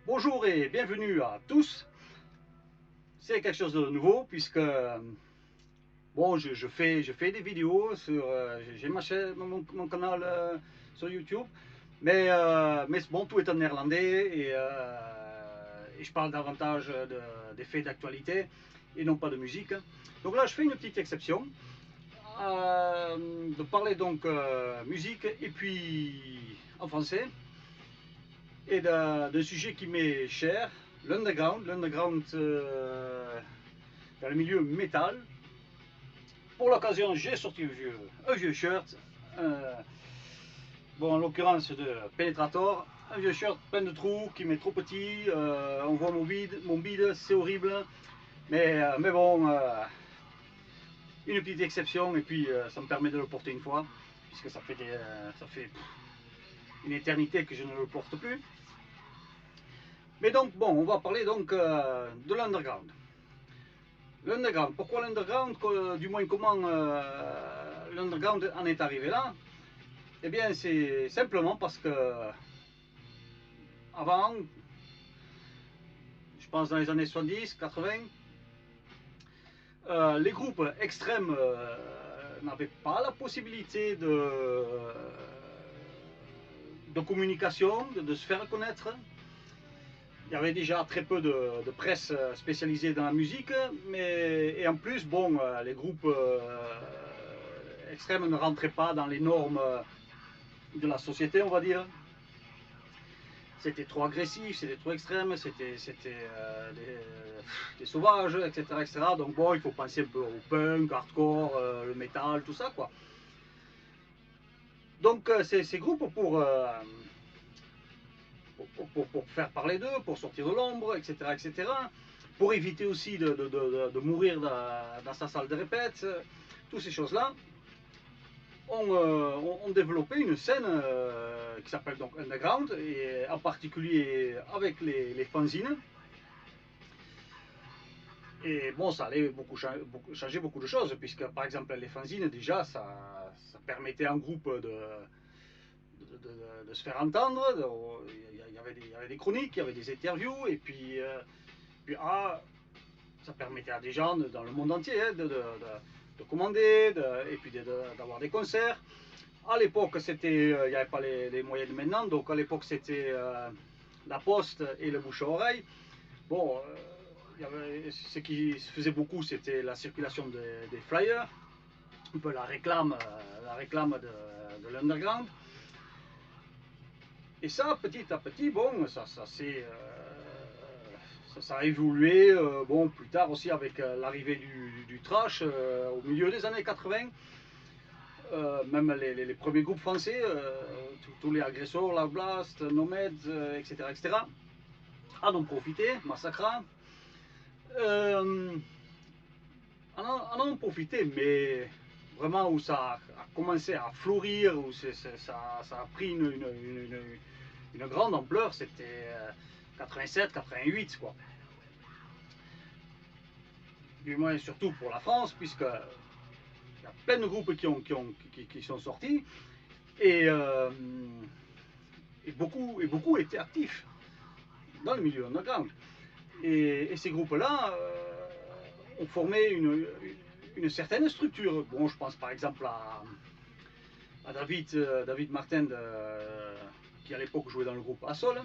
Bonjour et bienvenue à tous. C'est quelque chose de nouveau puisque bon, je fais des vidéos sur, j'ai ma chaîne, mon canal sur YouTube, mais bon, tout est en néerlandais et je parle davantage des faits d'actualité et non pas de musique. Donc là, je fais une petite exception, de parler donc musique et puis en français et d'un sujet qui m'est cher, l'underground, dans le milieu métal. Pour l'occasion, j'ai sorti un vieux shirt, bon, en l'occurrence de Penetrator, un vieux shirt plein de trous qui m'est trop petit, on voit mon bide, c'est horrible, mais bon, une petite exception et puis ça me permet de le porter une fois, puisque ça fait une éternité que je ne le porte plus. Mais donc bon, on va parler donc de l'underground. L'underground, pourquoi l'underground, du moins comment l'underground en est arrivé là? Eh bien c'est simplement parce que avant, je pense dans les années 70, 80, les groupes extrêmes n'avaient pas la possibilité de communication, de se faire connaître. Il y avait déjà très peu de presse spécialisée dans la musique, et en plus, bon, les groupes extrêmes ne rentraient pas dans les normes de la société, on va dire. C'était trop agressif, c'était trop extrême, c'était des sauvages, etc., etc. Donc bon, il faut penser un peu au punk, hardcore, le métal, tout ça, quoi. Donc ces groupes, pour faire parler d'eux, pour sortir de l'ombre, etc., etc., pour éviter aussi de mourir dans sa salle de répète, toutes ces choses-là, ont développé une scène qui s'appelle donc Underground, et en particulier avec les fanzines. Et bon, ça allait changer beaucoup de choses, puisque par exemple les fanzines, déjà, ça permettait à un groupe de se faire entendre. Il y avait des chroniques, il y avait des interviews, et puis ça permettait à des gens dans le monde entier de commander, et puis d'avoir des concerts. À l'époque, il n'y avait pas les moyens de maintenant, donc à l'époque c'était la poste et le bouche à oreille. Bon, ce qui se faisait beaucoup, c'était la circulation des flyers, un peu la réclame de l'underground. Et ça, petit à petit, bon, ça a évolué, bon, plus tard aussi avec l'arrivée du trash au milieu des années 80. Même les premiers groupes français, tous les agresseurs, la Blast, Nomads, etc., etc., en ont profité, Massacra. En ont profité, mais vraiment où ça a commencé à fleurir, où ça a pris une grande ampleur, c'était 87, 88, quoi. Du moins, surtout pour la France, puisque il y a plein de groupes qui sont sortis, et beaucoup étaient actifs dans le milieu underground. Et ces groupes-là ont formé une certaine structure. Bon, je pense par exemple à David Martin, qui à l'époque jouait dans le groupe Assol,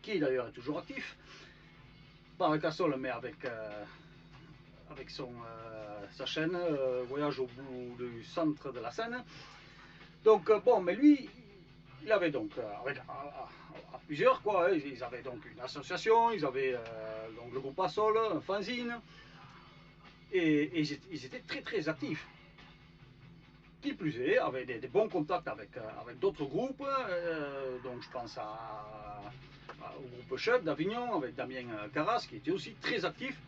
qui d'ailleurs est toujours actif. Pas avec Assol, mais avec sa chaîne Voyage au bout du centre de la Seine. Donc bon, mais lui, il avait donc à plusieurs, quoi, ils avaient donc une association, ils avaient donc le groupe Assol, un fanzine, et ils étaient très très actifs. Qui plus est, avaient des bons contacts avec d'autres groupes, donc je pense au groupe Chud d'Avignon, avec Damien Carras, qui était aussi très actif,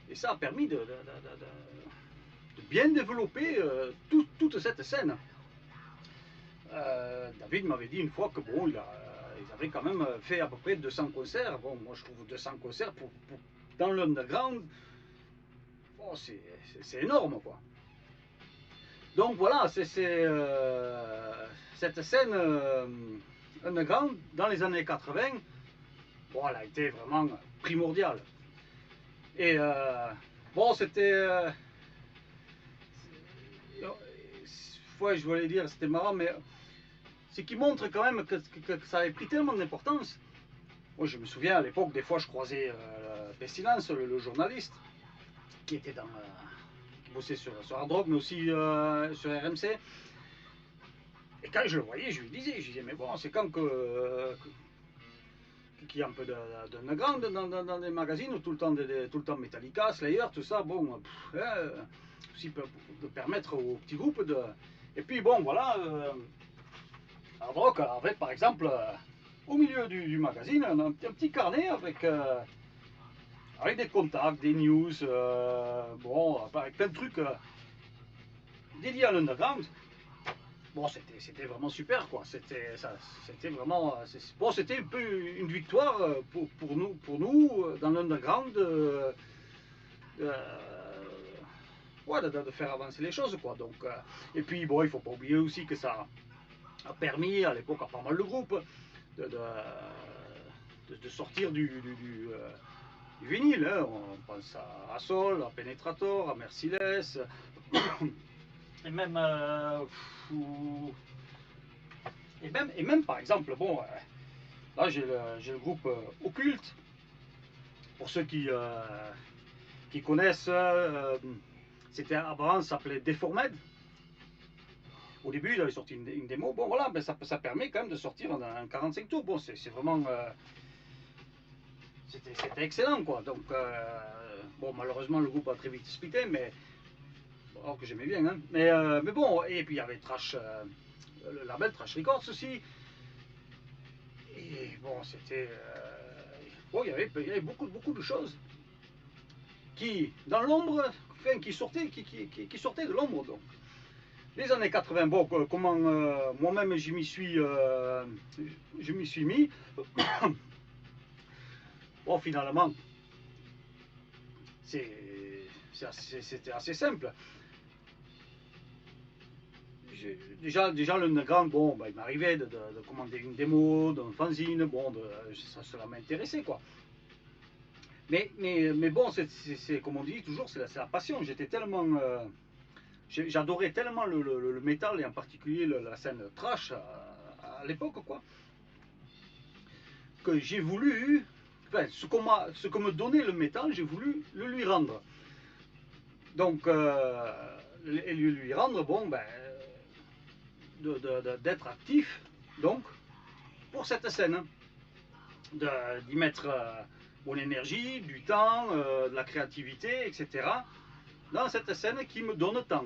et ça a permis de bien développer toute cette scène. David m'avait dit une fois que bon, ils avaient quand même fait à peu près 200 concerts. Bon, moi je trouve 200 concerts dans l'underground, bon, c'est énorme, quoi. Donc voilà, c'est cette scène underground dans les années 80 bon, elle a été vraiment primordiale. Et bon, c'était... ouais, je voulais dire, c'était marrant, mais ce qui montre quand même que ça avait pris tellement d'importance. Moi, je me souviens à l'époque, des fois, je croisais Pestilence, le journaliste, qui était qui bossait sur Hard Rock, mais aussi sur RMC. Et quand je le voyais, je lui disais, mais bon, c'est quand qu'il y a un peu d'underground dans les magazines, tout le temps Metallica, Slayer, tout ça, bon, aussi peut permettre aux petits groupes de... Et puis bon, voilà, Hard Rock avait par exemple, au milieu du magazine, un petit carnet avec des contacts, des news, bon, avec plein de trucs dédiés à l'underground. Bon, c'était vraiment super, quoi. C'était vraiment... Bon, c'était un peu une victoire pour nous dans l'underground, ouais, de faire avancer les choses, quoi. Donc, et puis, bon, il ne faut pas oublier aussi que ça a permis, à l'époque, à pas mal de groupes, de sortir du vinyle. Hein. On pense à Soul, à Penetrator, à Merciless, et même... Et même par exemple, bon, là j'ai le groupe Occulte, pour ceux qui connaissent, c'était avant, ça s'appelait Deformed. Au début, il avait sorti une démo, bon voilà, ben, ça permet quand même de sortir un 45 tours, bon c'est vraiment, c'était excellent quoi, donc, bon malheureusement le groupe a très vite splitté, mais, alors que j'aimais bien, hein. Mais bon, et puis il y avait Trash, le label Trash Records aussi. Et bon, c'était... bon, il y avait beaucoup de choses qui, dans l'ombre, enfin, qui sortaient de l'ombre. Donc, les années 80, bon, comment moi-même je m'y suis mis. Bon, finalement, c'était assez simple. Déjà l'underground, bon, bah, il m'arrivait de commander une démo, d'un fanzine, bon, cela m'intéressait, quoi. Mais bon, c'est comme on dit toujours, c'est la passion. J'étais tellement... j'adorais tellement le métal, et en particulier la scène trash à l'époque, quoi, que j'ai voulu... Enfin, ce que me donnait le métal, j'ai voulu le lui rendre. Donc, et lui rendre, bon, ben... d'être actif, donc, pour cette scène. D'y mettre mon énergie, du temps, de la créativité, etc. dans cette scène qui me donne tant.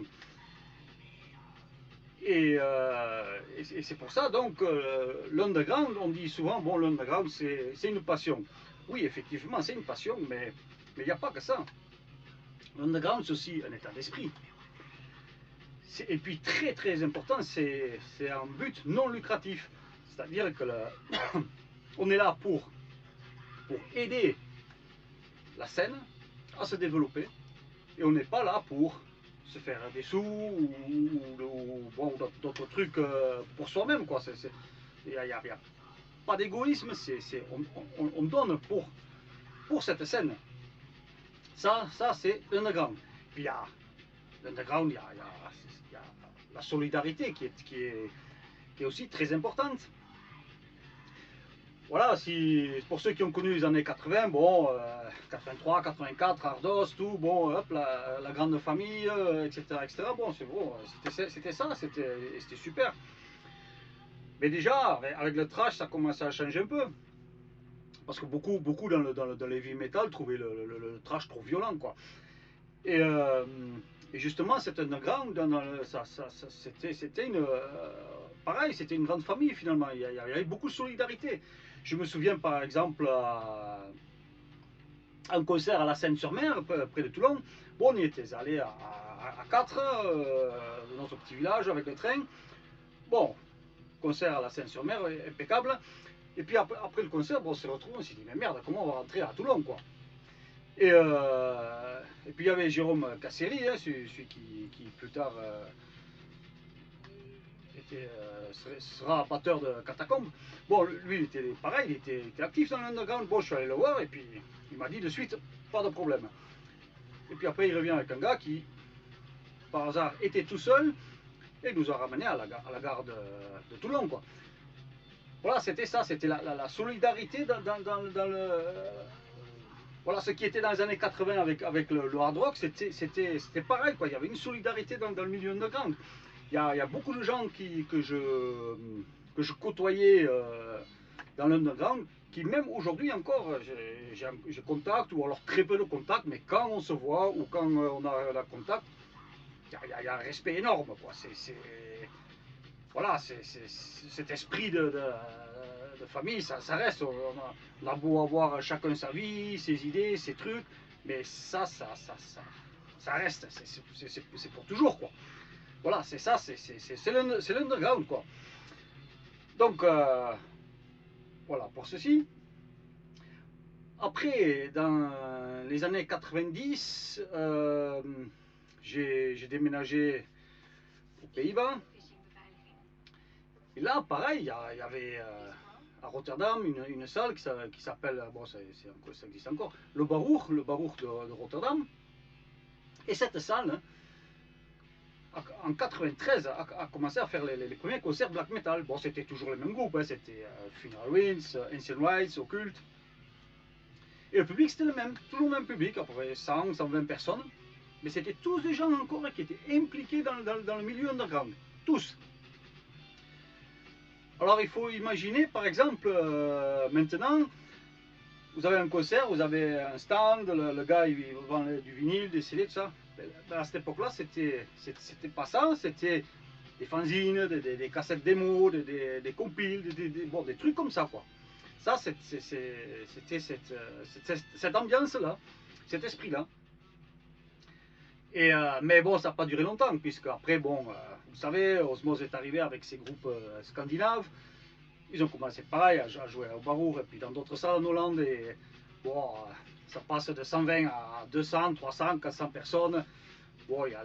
Et c'est pour ça, donc, l'underground, on dit souvent, bon, l'underground, c'est une passion. Oui, effectivement, c'est une passion, mais il n'y a pas que ça. L'underground, c'est aussi un état d'esprit. Et puis, très important, c'est un but non lucratif. C'est-à-dire que on est là pour aider la scène à se développer, et on n'est pas là pour se faire des sous ou bon, d'autres trucs pour soi-même, quoi. Il n'y a pas d'égoïsme, on donne pour cette scène. Ça c'est l'underground. Puis il y a l'underground, il y a la solidarité qui est aussi très importante. Voilà, pour ceux qui ont connu les années 80, bon, 83, 84, Ardos, tout, bon, hop, la grande famille, etc., etc. Bon, c'est bon, c'était ça, c'était super. Mais déjà, avec le trash, ça commençait à changer un peu. Parce que beaucoup dans le heavy metal trouvaient le trash trop violent, quoi. Et justement, cet underground, c'était pareil, c'était une grande famille finalement. Il y avait beaucoup de solidarité. Je me souviens par exemple à un concert à la Seine-sur-Mer, près de Toulon. Bon, on y était allés à 4 dans notre petit village avec le train. Bon, concert à la Seine-sur-Mer, impeccable. Et puis après le concert, bon, on s'est retrouvés, on s'est dit, mais merde, comment on va rentrer à Toulon, quoi. Et puis il y avait Jérôme Casseri, hein, celui qui plus tard sera batteur de Catacombes. Bon, lui, il était pareil, il était actif dans l'underground. Bon, je suis allé le voir et puis il m'a dit de suite, pas de problème. Et puis après, il revient avec un gars qui, par hasard, était tout seul et nous a ramené à la gare de Toulon, quoi. Voilà, c'était ça, c'était la solidarité dans le... Voilà, ce qui était dans les années 80 avec le hard rock, c'était pareil, quoi. Il y avait une solidarité dans le milieu underground. Il y a beaucoup de gens que je côtoyais dans l'underground, qui même aujourd'hui encore, j'ai contact, ou alors très peu de contact, mais quand on se voit, ou quand on a la contact, il y a un respect énorme, quoi. Voilà, cet esprit de famille, ça reste. On a beau avoir chacun sa vie, ses idées, ses trucs, mais ça reste. C'est pour toujours, quoi. Voilà, c'est ça, c'est l'underground, quoi. Donc, voilà, pour ceci. Après, dans les années 90, j'ai déménagé aux Pays-Bas. Et là, pareil, il y avait à Rotterdam une salle qui s'appelle, bon, ça existe encore, le Baruch de Rotterdam. Et cette salle, en 93, a commencé à faire les premiers concerts black metal. Bon, c'était toujours les mêmes groupes, hein, c'était Funeral Winds, Ancient Rites, Occult. Et le public, c'était le même, toujours le même public, à peu près 100, 120 personnes. Mais c'était tous des gens encore qui étaient impliqués dans le milieu underground. Tous. Alors il faut imaginer, par exemple, maintenant, vous avez un concert, vous avez un stand, le gars il vend du vinyle, des CD, tout ça. À cette époque-là, c'était pas ça, c'était des fanzines, des cassettes démo, des compiles, bon, des trucs comme ça, quoi. Ça, c'était cette ambiance-là, cet esprit-là. Mais bon, ça n'a pas duré longtemps, puisque après, bon, vous savez, Osmose est arrivé avec ses groupes scandinaves. Ils ont commencé pareil à jouer au Baruch et puis dans d'autres salles en Hollande. Et bon, ça passe de 120 à 200, 300, 400 personnes. Bon, il y a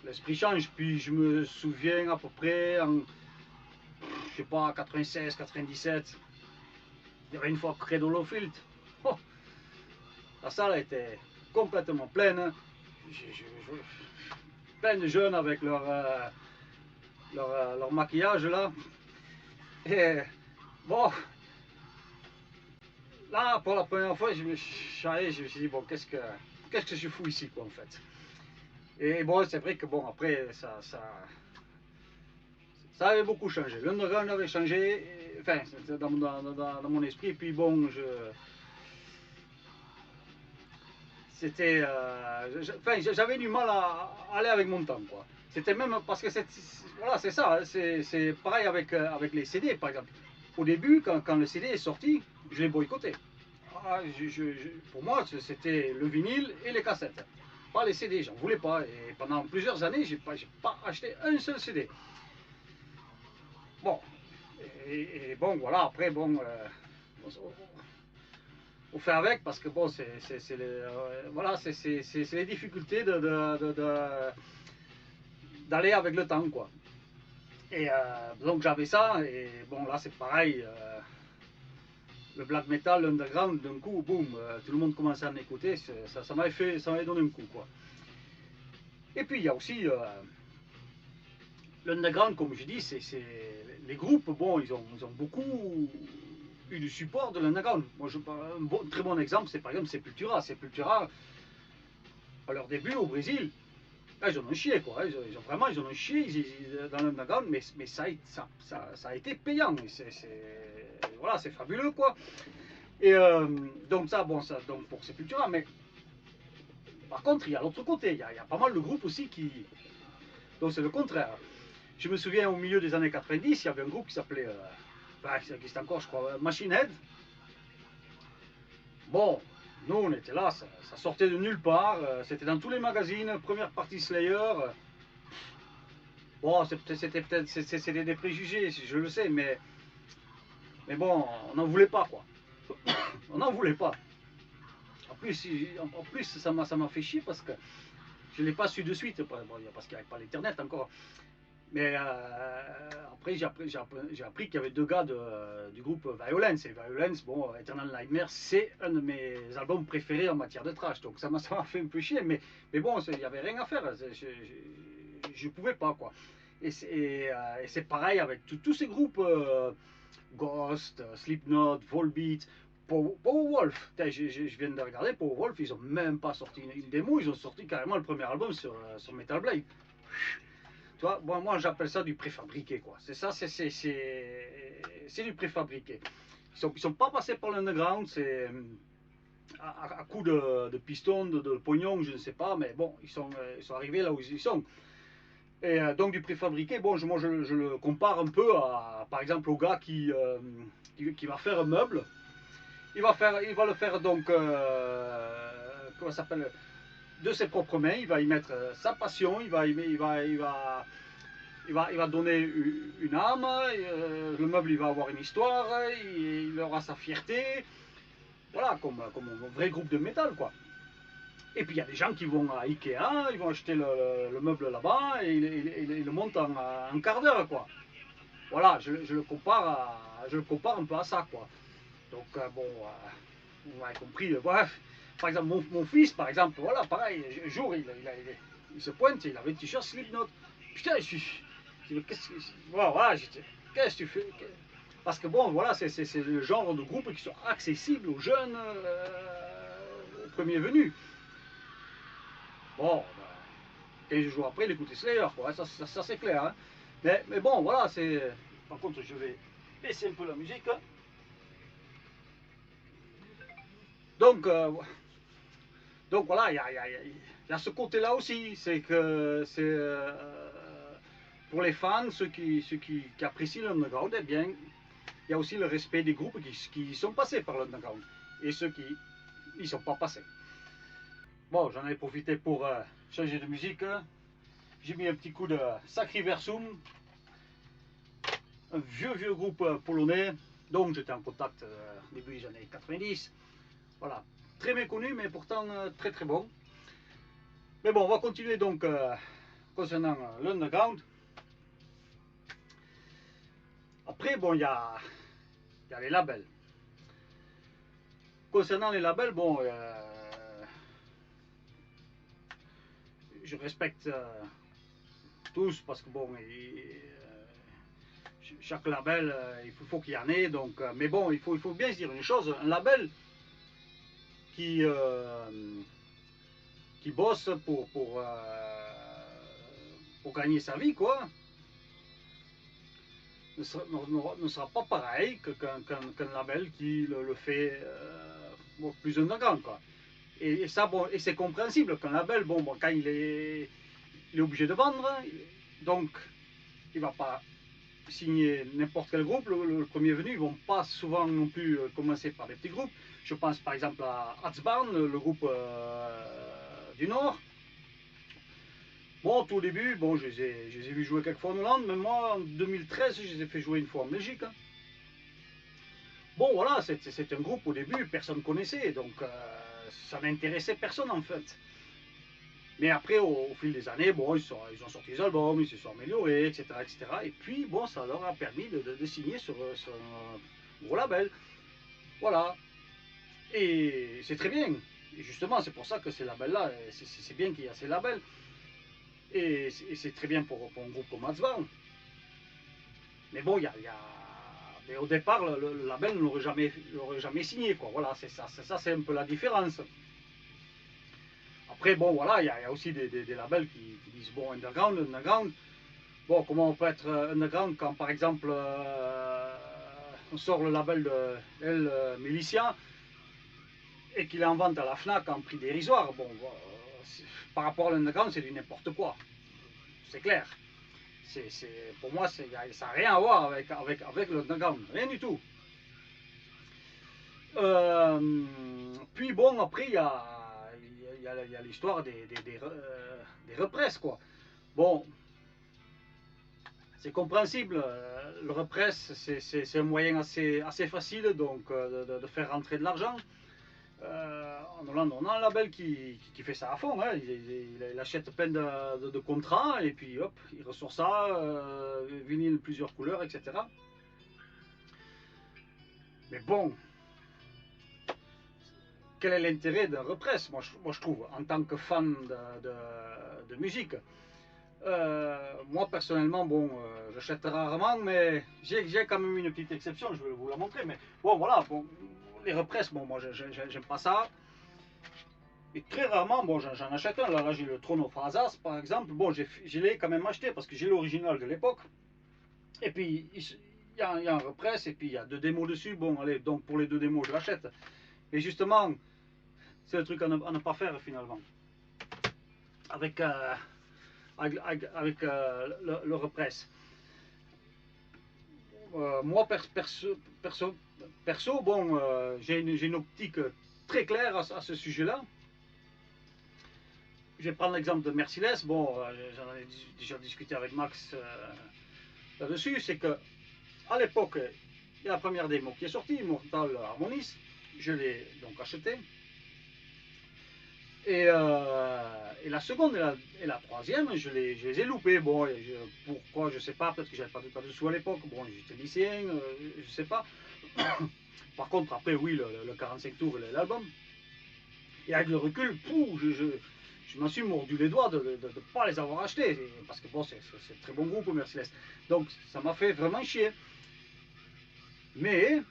l'esprit change. Puis je me souviens à peu près en, je sais pas, 96, 97, il y avait une fois Credo Lofield. Oh, la salle était complètement pleine. Plein de jeunes avec leur maquillage là. Et bon, là pour la première fois, je me suis dit, bon, qu'est-ce que je fous ici, quoi, en fait. Et bon, c'est vrai que bon, après, ça avait beaucoup changé. L'underground avait changé, et, enfin, dans mon esprit, et puis bon, c'était, enfin, j'avais du mal à aller avec mon temps, quoi. C'était même parce que voilà, c'est ça, c'est pareil avec les CD, par exemple. Au début, quand le CD est sorti, je l'ai boycotté. Ah, pour moi, c'était le vinyle et les cassettes. Pas les CD, j'en voulais pas. Et pendant plusieurs années, j'ai pas acheté un seul CD. Bon, et bon, voilà, après, bon, on fait avec parce que bon, c'est voilà, c'est les difficultés d'aller avec le temps, quoi. Et donc j'avais ça, et bon, là c'est pareil. Le black metal, l'underground, d'un coup, boum, tout le monde commençait à m'écouter, ça m'avait donné un coup, quoi. Et puis il y a aussi l'underground, comme je dis, les groupes, bon, ils ont beaucoup eu du support de l'underground. Moi, un très bon exemple, c'est par exemple Sepultura. Sepultura, à leur début au Brésil, là, ils en ont chié, quoi. Ils en ont chié dans l'underground, mais ça a été payant. Voilà, c'est fabuleux, quoi. Et donc donc pour Sepultura, mais par contre, il y a l'autre côté. Il y a pas mal de groupes aussi qui... Donc c'est le contraire. Je me souviens au milieu des années 90, il y avait un groupe qui s'appelait... ça existe encore, je crois, Machine Head. Bon, nous on était là, ça sortait de nulle part, c'était dans tous les magazines, première partie Slayer. Bon, c'était des préjugés, je le sais, mais bon, on n'en voulait pas, quoi. On n'en voulait pas. En plus ça m'a fait chier parce que je ne l'ai pas su de suite, parce qu'il n'y avait pas l'internet encore. Mais après, j'ai appris qu'il y avait deux gars du groupe Violence. Et Violence, bon, Eternal Nightmare, c'est un de mes albums préférés en matière de thrash. Donc ça m'a fait un peu chier, mais bon, il n'y avait rien à faire. Je pouvais pas, quoi. Et c'est pareil avec tous ces groupes Ghost, Slipknot, Volbeat, Powerwolf. Je viens de regarder Powerwolf, ils ont même pas sorti une démo, ils ont sorti carrément le premier album sur Metal Blade. Tu vois, moi j'appelle ça du préfabriqué, quoi. C'est ça, c'est du préfabriqué. Ils sont pas passés par l'underground, c'est à coup de piston, de pognon, je ne sais pas, mais bon, ils sont arrivés là où ils sont. Et donc du préfabriqué, bon, moi je le compare un peu à, par exemple, au gars qui va faire un meuble. Il va le faire donc, comment ça s'appelle, de ses propres mains. Il va y mettre sa passion. Il va donner une âme. Le meuble, il va avoir une histoire. Il aura sa fierté. Voilà, comme un vrai groupe de métal, quoi. Et puis il y a des gens qui vont à Ikea, ils vont acheter le meuble là-bas et ils le montent en un quart d'heure, quoi. Voilà, je le compare un peu à ça, quoi. Donc bon, vous m'avez compris. Bref, par exemple, mon fils, par exemple, voilà, pareil, un jour il se pointe, il avait le t-shirt Slipknot. Putain, voilà, qu'est-ce que tu fais? Parce que bon, voilà, c'est le genre de groupe qui sont accessibles aux jeunes, aux premiers venus. Bon, 15 jours après, il écoutait Slayer, quoi. Ça c'est clair. Hein. Mais bon, voilà, c'est. Par contre, je vais baisser un peu la musique. Hein. Donc voilà, il y a ce côté-là aussi. C'est que c'est. Pour les fans, ceux qui apprécient l'underground, eh bien, il y a aussi le respect des groupes qui sont passés par l'underground et ceux qui n'y sont pas passés. Bon, j'en ai profité pour changer de musique. J'ai mis un petit coup de Sacriversum, un vieux groupe polonais, dont j'étais en contact début des années 90. Voilà, très méconnu, mais pourtant très très bon. Mais bon, on va continuer donc concernant l'underground. Après, bon, il y a les labels. Concernant les labels, bon, je respecte tous parce que bon, chaque label, il faut qu'il y en ait. Donc, mais bon, il faut bien se dire une chose, un label qui bosse pour gagner sa vie, quoi, ne sera pas pareil qu'un label qui le fait plus underground, quoi. Et ça, bon, et c'est compréhensible qu'un label, bon, quand il est obligé de vendre, donc il va pas signer n'importe quel groupe. Le premier venu, ils vont pas souvent non plus commencer par des petits groupes. Je pense par exemple à Hatsbarn, le groupe du Nord. Bon, tout au début, bon, je les ai vus jouer quelques fois en Hollande, mais moi, en 2013, je les ai fait jouer une fois en Belgique. Hein. Bon, voilà, c'est un groupe au début, personne ne connaissait, donc ça n'intéressait personne en fait. Mais après, au fil des années, bon, ils ont sorti des albums, ils se sont améliorés, etc., etc. Et puis, bon, ça leur a permis de signer sur un gros label. Voilà. Et c'est très bien. Et justement, c'est pour ça que ces labels-là, c'est bien qu'il y a ces labels. Et c'est très bien pour un groupe comme Hatsbarn. Mais bon, mais au départ, le label ne l'aurait jamais signé, quoi. Voilà, c'est ça, c'est un peu la différence. Après, bon, voilà, il y a aussi des labels qui disent, bon, underground. Bon, comment on peut être underground quand, par exemple, on sort le label de El Milicia et qu'il est en vente à la FNAC en prix dérisoire. Bon, par rapport à l'underground, c'est du n'importe quoi. C'est clair. Pour moi, ça n'a rien à voir avec l'underground. Rien du tout. Puis bon, après, il y a l'histoire des represses, quoi. Bon, c'est compréhensible. Le represse, c'est un moyen assez facile donc, de faire rentrer de l'argent. En Hollande, on a un label qui fait ça à fond. Hein. Il achète plein de contrats et puis hop, il ressort ça, vinyle plusieurs couleurs, etc. Mais bon, quel est l'intérêt d'un represse, moi, je trouve, en tant que fan de musique. Moi personnellement, bon, j'achète rarement, mais j'ai quand même une petite exception, je vais vous la montrer. Mais bon, voilà, bon, les represses, bon, moi j'aime pas ça. Et très rarement, bon, j'en achète un. Là j'ai le Throne of Azaz par exemple. Bon, je l'ai quand même acheté parce que j'ai l'original de l'époque. Et puis il y a un represse et puis il y a 2 démos dessus. Bon, allez, donc pour les 2 démos, je l'achète. Et justement, c'est le truc à ne pas faire finalement. Avec le represse. Moi, perso bon, j'ai une optique très claire à ce sujet-là. Je vais prendre l'exemple de Merciless. Bon, j'en ai déjà discuté avec Max là-dessus. C'est que à l'époque, il y a la première démo qui est sortie, Mortal Harmonies. Je l'ai donc acheté. Et la seconde et la troisième, je les ai loupés. Bon, pourquoi, je sais pas, peut-être que j'avais pas de sous à l'époque. Bon, j'étais lycéen, je sais pas. Par contre, après, oui, le 45 tours et l'album. Et avec le recul, je m'en suis mordu les doigts de ne pas les avoir achetés. Parce que bon, c'est un très bon groupe, Merciless. Donc, ça m'a fait vraiment chier. Mais,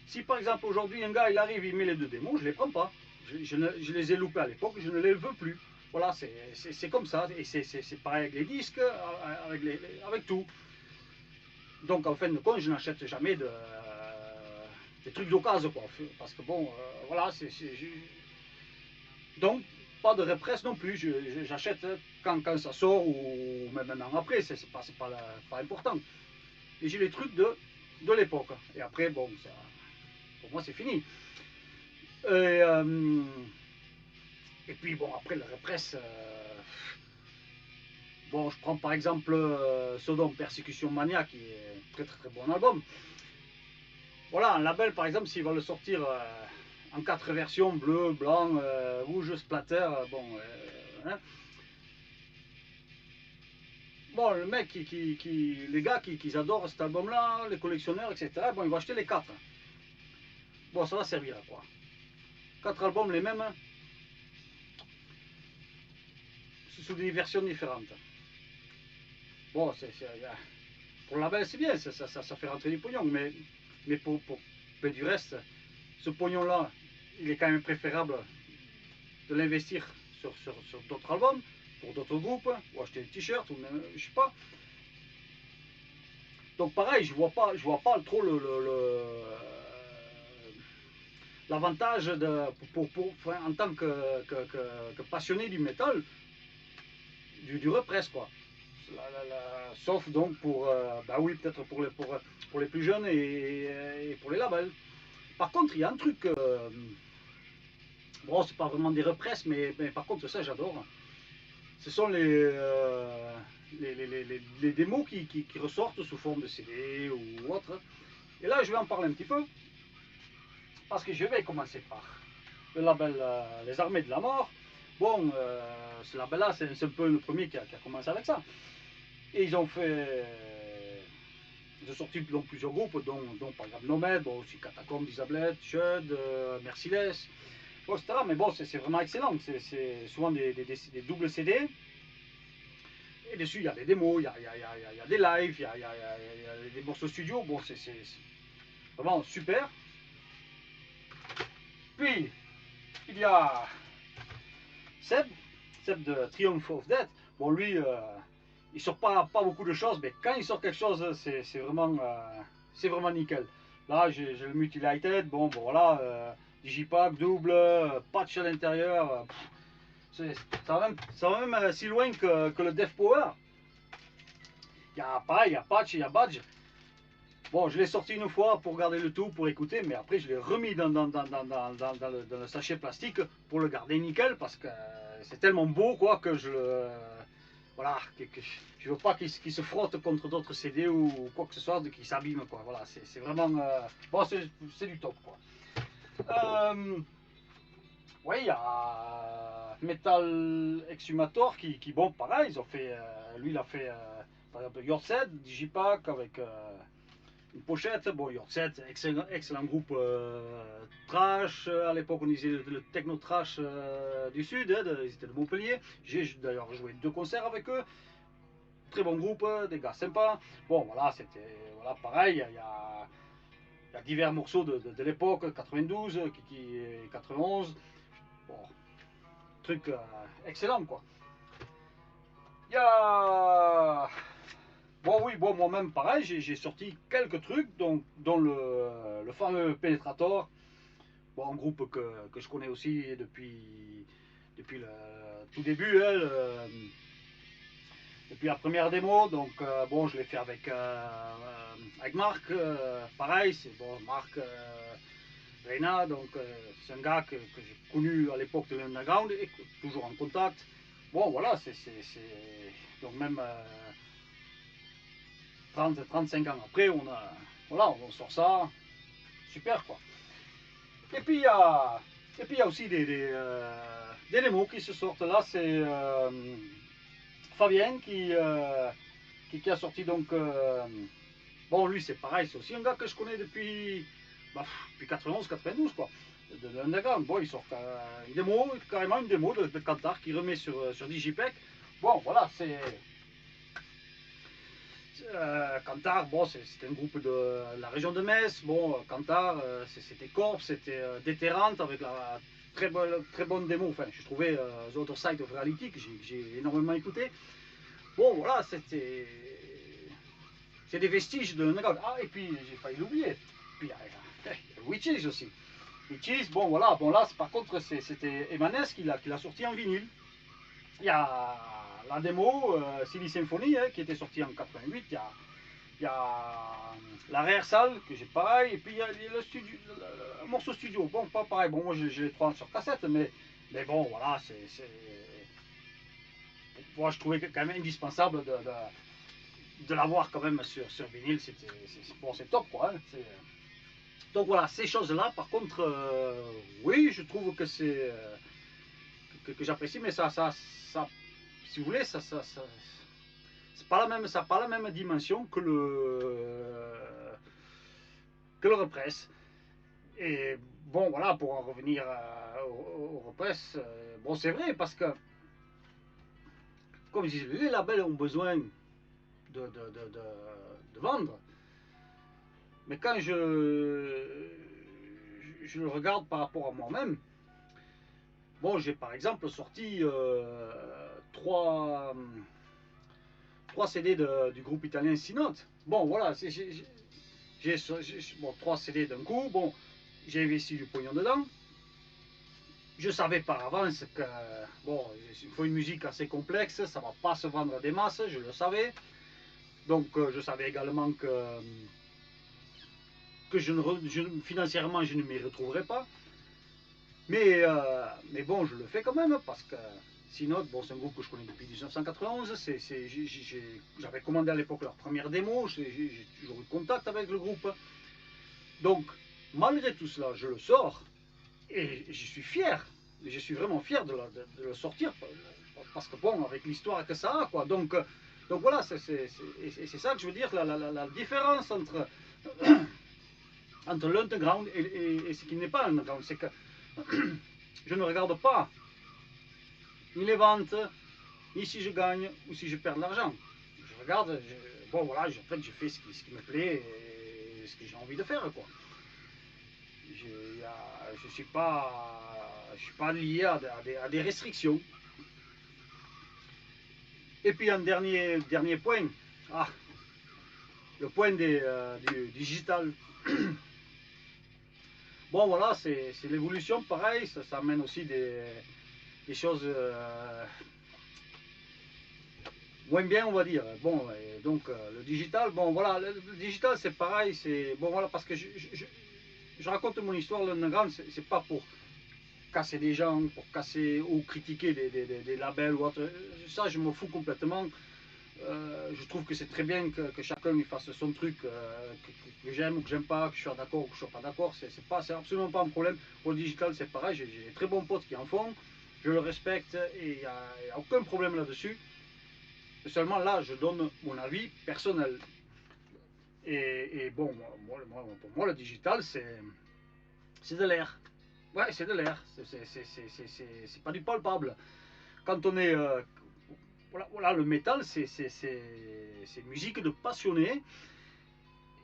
si par exemple aujourd'hui un gars il arrive, il met les 2 démos, je les prends pas. Je les ai loupés à l'époque, je ne les veux plus. Voilà, c'est comme ça. Et c'est pareil avec les disques, avec tout. Donc en fin de compte, je n'achète jamais des trucs d'occasion, quoi. Parce que bon, voilà, donc pas de represse non plus. J'achète quand ça sort ou même un an après, c'est pas important. Et j'ai les trucs de l'époque. Et après, bon, ça, pour moi, c'est fini. Et puis bon, après le represse, bon, je prends par exemple Sodom Persécution Mania, qui est un très bon album. Voilà, un label par exemple, s'il va le sortir en 4 versions, bleu, blanc, rouge, splatter, bon, hein. Bon, le mec, les gars qui adorent cet album-là, les collectionneurs, etc., bon, ils vont acheter les 4. Bon, ça va servir à quoi? 4 albums les mêmes, sous des versions différentes. Bon, pour le label, c'est bien, ça fait rentrer du pognon, mais pour du reste, ce pognon-là, il est quand même préférable de l'investir sur d'autres albums, pour d'autres groupes, ou acheter des t-shirts, ou même, je sais pas. Donc pareil, je vois pas trop l'avantage en tant que passionné du métal, du represse, quoi. Sauf donc pour, bah oui, peut-être pour les plus jeunes et pour les labels. Par contre, il y a un truc, bon, c'est pas vraiment des represses, mais par contre, ça, j'adore. Ce sont les démos qui ressortent sous forme de CD ou autre. Et là, je vais en parler un petit peu, parce que je vais commencer par le label Les Armées de la Mort. Bon, ce label-là, c'est un peu le premier qui a commencé avec ça. Et ils ont fait. Ils ont sorti donc plusieurs groupes, dont par exemple Nomad, bon, aussi Catacombe, Disablet, Shud, Merciless, bon, etc. Mais bon, c'est vraiment excellent. C'est souvent des doubles CD. Et dessus, il y a des démos, il y a des lives, il y a des morceaux studio. Bon, c'est vraiment super. Puis, il y a Seb de Triumph of Death. Bon, lui, il sort pas beaucoup de choses, mais quand il sort quelque chose, c'est vraiment nickel. Là, j'ai le Mutilated, bon voilà, Digipack, double, patch à l'intérieur. Ça va même si loin que le Death Power. Il y a pareil, il y a patch, il y a badge. Bon, je l'ai sorti une fois pour garder le tout, pour écouter, mais après je l'ai remis dans le sachet plastique pour le garder nickel, parce que c'est tellement beau, quoi, que voilà, que je veux pas qu'il se frotte contre d'autres CD ou quoi que ce soit, qu'il s'abîme, quoi. Voilà, c'est vraiment, bon, c'est du top, quoi. Oui, il y a Metal Exhumator qui bon, pareil, ils ont fait, lui il a fait par exemple Yorset, Digipack avec une pochette. Bon, Yorset, excellent groupe trash. À l'époque, on disait le techno trash du sud, hein, ils étaient de Montpellier. J'ai d'ailleurs joué 2 concerts avec eux. Très bon groupe, des gars sympas. Bon, voilà, c'était voilà, pareil. Il y a divers morceaux de l'époque, 92, 91. Bon, truc excellent quoi. Il y a. Bon, oui, bon, moi-même, pareil, j'ai sorti quelques trucs, dont le fameux Penetrator. Bon, un groupe que je connais aussi depuis le tout début, hein, depuis la première démo. Donc, bon, je l'ai fait avec Marc. Pareil, c'est bon, Marc Reina, donc c'est un gars que j'ai connu à l'époque de l'Underground et toujours en contact. Bon, voilà, donc même 30-35 ans après, voilà, on sort ça, super quoi. Et puis il y a aussi des démos qui se sortent là, c'est Fabien qui a sorti donc, bon lui c'est pareil, c'est aussi un gars que je connais depuis 91-92 quoi, de l'Underground. Bon, il sort une démo, carrément une démo de Kantar qui remet sur Digipack. Bon voilà, c'est Kantar, bon, c'était un groupe de la région de Metz. Bon, Kantar, c'était Corp, c'était Déterrante avec la très bonne démo. Enfin, je trouvais The Other Side of Reality que j'ai énormément écouté. Bon, voilà, c'est des vestiges de Underground. Ah, et puis j'ai failli l'oublier. Puis il y a Witches aussi. Witches, bon, voilà, bon là, par contre, c'était Emanes qui l'a sorti en vinyle. Il y a la démo Silly Symphony qui était sortie en 88. Il y a la rehearsal que j'ai pareil, et puis il y a le morceau studio. Bon, pas pareil, bon, moi j'ai les 3 sur cassette, mais bon, voilà, moi je trouvais quand même indispensable de l'avoir quand même sur vinyle. C'est top quoi. Hein, donc voilà, ces choses-là, par contre, oui, je trouve que que j'apprécie, mais si vous voulez, c'est pas la même, ça n'a pas la même dimension que le repress. Et bon, voilà, pour en revenir au repress, bon, c'est vrai, parce que, comme je disais, les labels ont besoin de vendre. Mais quand je le regarde par rapport à moi-même, bon, j'ai par exemple sorti 3 CD du groupe italien Synote. Bon, voilà, j'ai 3 CD d'un coup. Bon, j'ai investi du pognon dedans. Je savais par avance que, bon, il faut une musique assez complexe, ça ne va pas se vendre à des masses, je le savais. Donc, je savais également que financièrement, je ne m'y retrouverais pas. Mais bon, je le fais quand même, parce que Synote, bon, c'est un groupe que je connais depuis 1991. J'avais commandé à l'époque leur première démo, j'ai toujours eu contact avec le groupe. Donc, malgré tout cela, je le sors et je suis fier. Je suis vraiment fier de le sortir, parce que bon, avec l'histoire que ça a, quoi. Donc voilà, c'est ça que je veux dire, la différence entre l'underground et ce qui n'est pas underground, c'est que je ne regarde pas ni les ventes, ni si je gagne ou si je perds de l'argent. Je regarde, bon voilà, en fait, je fais ce qui me plaît et ce que j'ai envie de faire, quoi. Je suis pas lié à des restrictions. Et puis un dernier point, le point du digital. Bon voilà, c'est l'évolution, pareil, ça amène aussi des choses moins bien, on va dire. Bon, et donc le digital, bon voilà, le digital c'est pareil, c'est bon voilà, parce que je raconte mon histoire, l'underground, c'est pas pour casser des gens, pour casser ou critiquer des labels ou autre. Ça, je me fous complètement. Je trouve que c'est très bien que chacun il fasse son truc, que j'aime ou que j'aime pas, que je sois d'accord ou que je sois pas d'accord. C'est absolument pas un problème. Pour le digital, c'est pareil. J'ai des très bons potes qui en font. Je le respecte et il n'y a aucun problème là-dessus. Seulement là, je donne mon avis personnel. Et bon, pour moi, le digital, c'est de l'air. Ouais, c'est de l'air. C'est pas du palpable. Quand on est. Voilà, le métal, c'est une musique de passionné.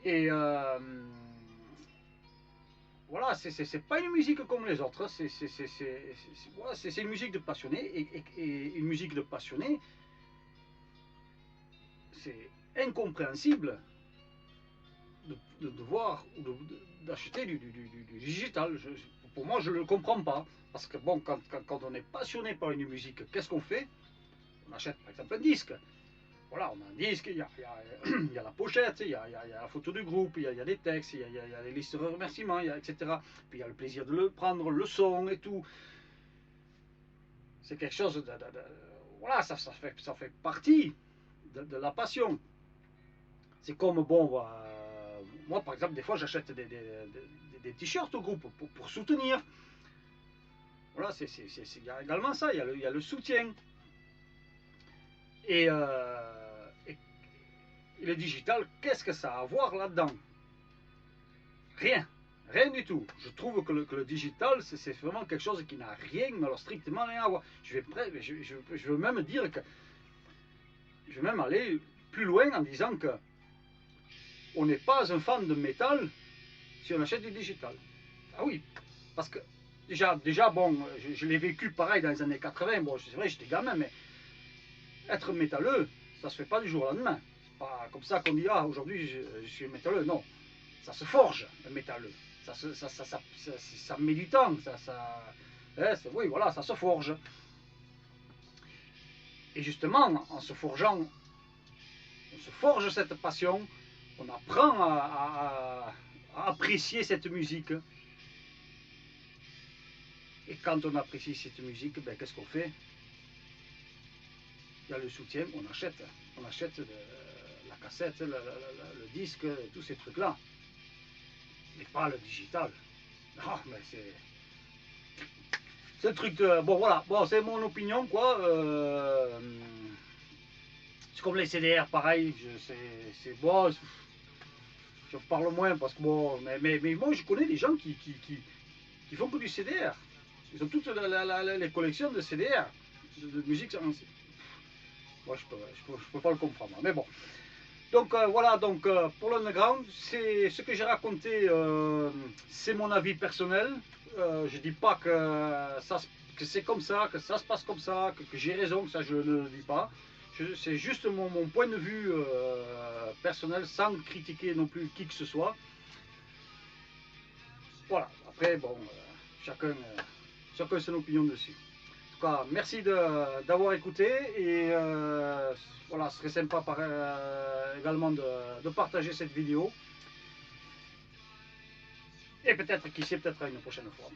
Et voilà, c'est pas une musique comme les autres. C'est une musique de passionné. Et une musique de passionné, c'est incompréhensible de voir ou d'acheter du digital. Pour moi, je ne le comprends pas. Parce que bon, quand on est passionné par une musique, qu'est-ce qu'on fait? On achète par exemple un disque. Voilà, on a un disque, il y a la pochette, il y a la photo du groupe, il y a des textes, il y a les listes de remerciements, etc. Puis il y a le plaisir de le prendre, le son et tout. C'est quelque chose voilà, ça fait partie de la passion. C'est comme, bon, moi par exemple, des fois j'achète des t-shirts au groupe pour soutenir. Voilà, il y a également ça, il y a le soutien. Et le digital, qu'est-ce que ça a à voir là-dedans? Rien. Rien du tout. Je trouve que le digital, c'est vraiment quelque chose qui n'a rien, mais alors strictement rien à voir. Je veux même dire que. Je vais même aller plus loin en disant que on n'est pas un fan de métal si on achète du digital. Ah oui, parce que déjà bon, je l'ai vécu pareil dans les années 80. Bon, c'est vrai, j'étais gamin, mais être métalleux, ça se fait pas du jour au lendemain. C'est pas comme ça qu'on dit, ah, aujourd'hui je suis métalleux. Non, ça se forge, le métalleux. Ça met du temps. Oui, voilà, ça se forge. Et justement, en se forgeant, on se forge cette passion, on apprend à apprécier cette musique. Et quand on apprécie cette musique, ben, qu'est-ce qu'on fait? Il y a le soutien, on achète la cassette, le disque, tous ces trucs-là. Mais pas le digital. Non, mais c'est le truc de. Bon, voilà, bon, c'est mon opinion, quoi. C'est comme les CDR, pareil. C'est bon. Je parle moins parce que bon. Mais moi, je connais des gens qui font que du CDR. Ils ont toutes les collections de CDR, de musique. Moi, je peux pas le comprendre. Mais bon. Donc voilà, donc pour l'underground, c'est ce que j'ai raconté, c'est mon avis personnel. Je dis pas que c'est comme ça, que ça se passe comme ça, que j'ai raison, que ça je ne le dis pas. C'est juste mon point de vue personnel, sans critiquer non plus qui que ce soit. Voilà, après bon, chacun son opinion dessus. En tout cas, merci d'avoir écouté et voilà, ce serait sympa également de partager cette vidéo. Et peut-être, qui sait, peut-être une prochaine fois.